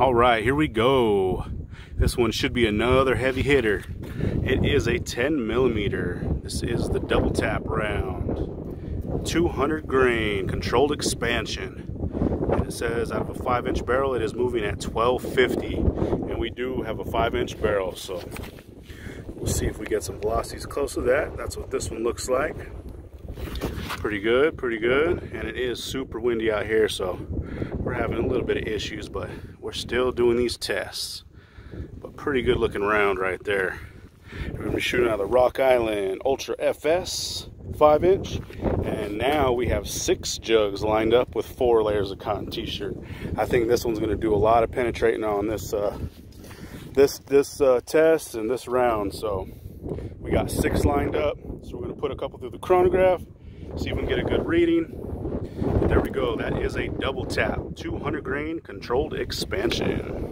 All right, here we go. This one should be another heavy hitter. It is a 10 millimeter. This is the double tap round. 200 grain, controlled expansion. And it says out of a 5-inch barrel, it is moving at 1250. And we do have a 5-inch barrel, so we'll see if we get some velocities close to that. That's what this one looks like. Pretty good, pretty good. And it is super windy out here, so we're having a little bit of issues, but we're still doing these tests. But pretty good looking round right there. We're going to be shooting out of the Rock Island Ultra FS 5-inch, and now we have 6 jugs lined up with 4 layers of cotton t-shirt. I think this one's going to do a lot of penetrating on this test and this round. So we got 6 lined up, so we're going to put a couple through the chronograph, see if we can get a good reading. There we go. That is a double tap 200 grain controlled expansion.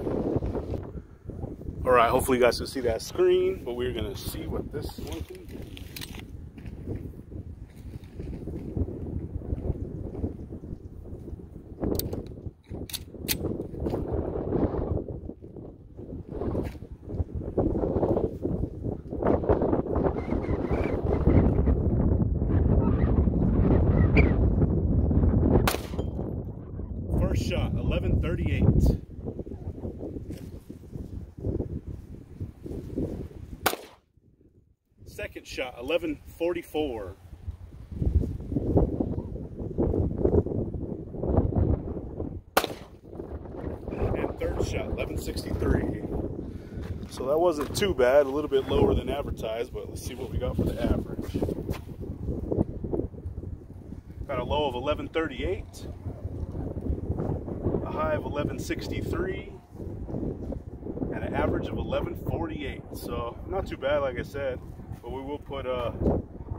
All right, hopefully you guys can see that screen, but we're gonna see what this one can do. First shot, 1138. Second shot, 1144. And third shot, 1163. So that wasn't too bad, a little bit lower than advertised, but let's see what we got for the average. Got a low of 1138, a high of 1163, and an average of 1148. So not too bad, like I said. But we will put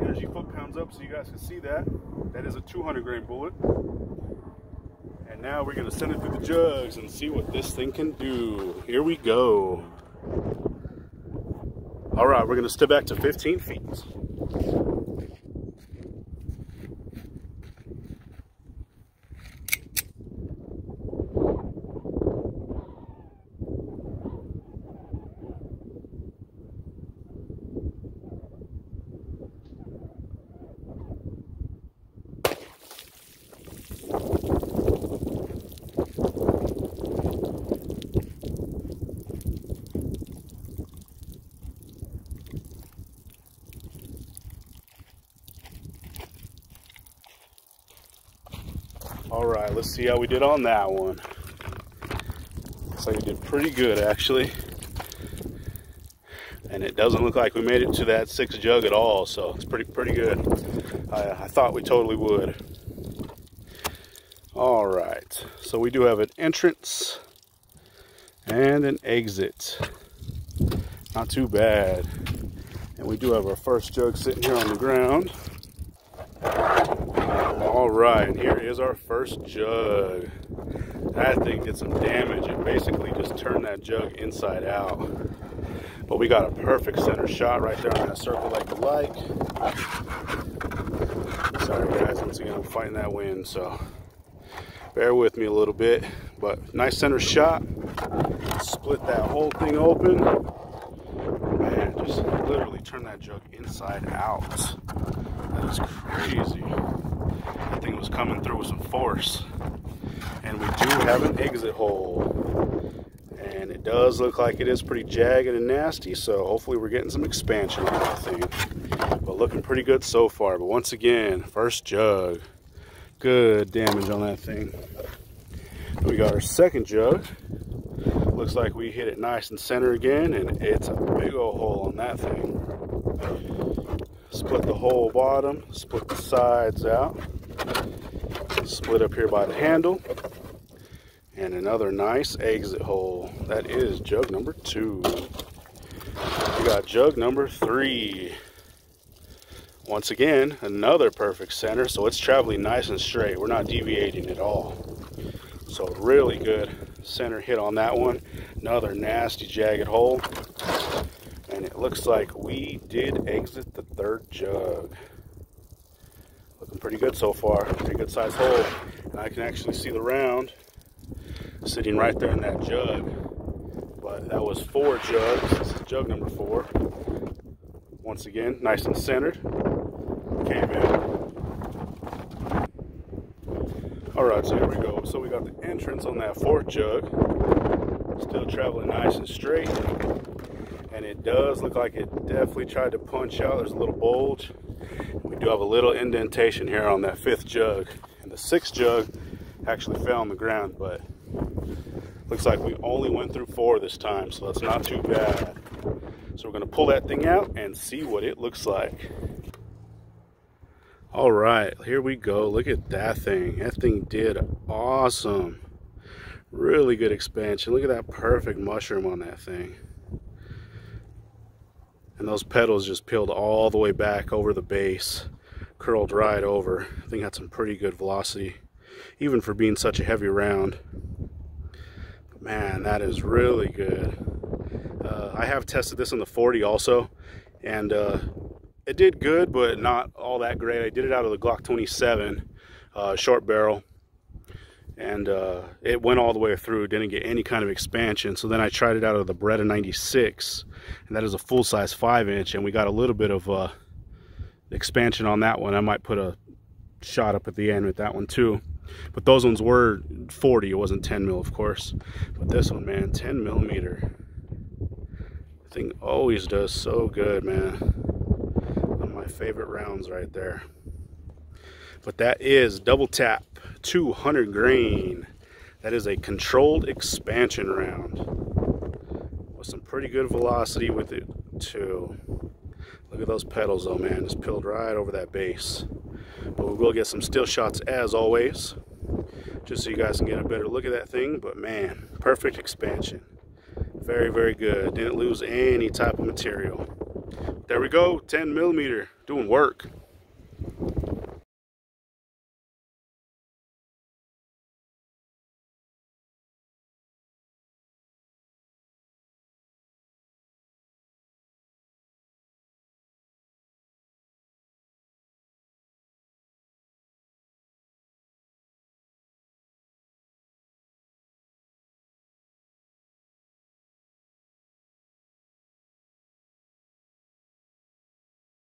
energy foot-pounds up so you guys can see that. That is a 200 grain bullet. And now we're going to send it through the jugs and see what this thing can do. Here we go. All right, we're going to step back to 15 feet. All right, let's see how we did on that one. Looks like we did pretty good, actually. And it doesn't look like we made it to that 6 jug at all, so it's pretty good. I thought we totally would. All right, so we do have an entrance and an exit. Not too bad. And we do have our first jug sitting here on the ground. All right, and here is our first jug. That thing did some damage. It basically just turned that jug inside out. But we got a perfect center shot right there on that circle like you like. Sorry guys, once again I'm fighting that wind, so bear with me a little bit. But nice center shot. Split that whole thing open. Man, just literally turned that jug inside out. That is crazy. That thing was coming through with some force. And we do have an exit hole. And it does look like it is pretty jagged and nasty, so hopefully we're getting some expansion on that thing. But looking pretty good so far. But once again, first jug. Good damage on that thing. We got our second jug. Looks like we hit it nice and center again, and it's a big old hole on that thing. Split the whole bottom, split the sides out. Split up here by the handle. And another nice exit hole. That is jug number 2. We got jug number 3. Once again, another perfect center, so it's traveling nice and straight. We're not deviating at all. So really good center hit on that one. Another nasty jagged hole. And it looks like we did exit the 3rd jug. Looking pretty good so far. Pretty good size hole. And I can actually see the round sitting right there in that jug. But that was 4 jugs. This is jug number 4. Once again, nice and centered. Came in. Alright, so here we go. So we got the entrance on that 4th jug. Still traveling nice and straight. And it does look like it definitely tried to punch out. There's a little bulge. We do have a little indentation here on that 5th jug. And the 6th jug actually fell on the ground, but looks like we only went through 4 this time, so that's not too bad. So we're going to pull that thing out and see what it looks like. All right, here we go. Look at that thing. That thing did awesome. Really good expansion. Look at that perfect mushroom on that thing. And those petals just peeled all the way back over the base. Curled right over. I think had some pretty good velocity, even for being such a heavy round. But man, that is really good. I have tested this on the 40 also, and it did good, but not all that great. I did it out of the Glock 27 short barrel, and it went all the way through, didn't get any kind of expansion. So then I tried it out of the Beretta 96, and that is a full-size 5-inch, and we got a little bit of expansion on that one. I might put a shot up at the end with that one too. But those ones were 40, it wasn't 10 mil, of course. But this one, man, 10 millimeter. The thing always does so good, man. One of my favorite rounds right there. But that is double tap 200 grain. That is a controlled expansion round with some pretty good velocity with it too. Look at those petals though, man, just peeled right over that base. But we will get some still shots as always, just so you guys can get a better look at that thing. But man, perfect expansion. Very, very good. Didn't lose any type of material. There we go, 10 millimeter, doing work.